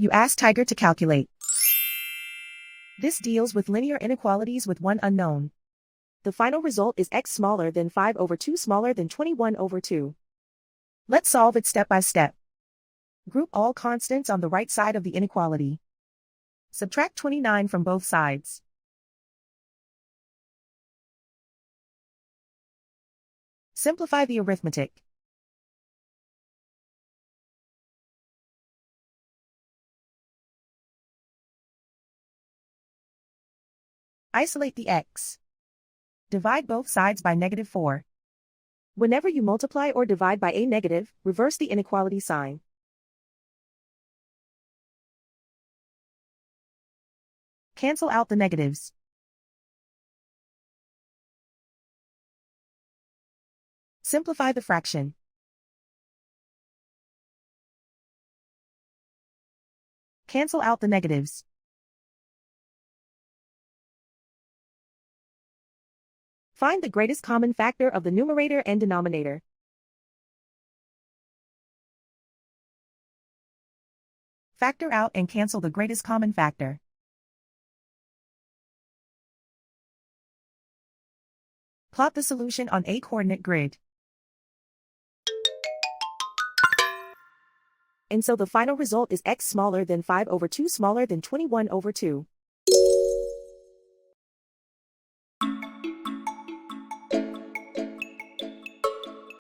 You ask Tiger to calculate. This deals with linear inequalities with one unknown. The final result is x smaller than 5/2 smaller than 21/2. Let's solve it step by step. Group all constants on the right side of the inequality. Subtract 29 from both sides. Simplify the arithmetic. Isolate the x. Divide both sides by -4. Whenever you multiply or divide by a negative, reverse the inequality sign. Cancel out the negatives. Simplify the fraction. Cancel out the negatives. Find the greatest common factor of the numerator and denominator. Factor out and cancel the greatest common factor. Plot the solution on a coordinate grid. And so the final result is x smaller than 5/2 smaller than 21/2.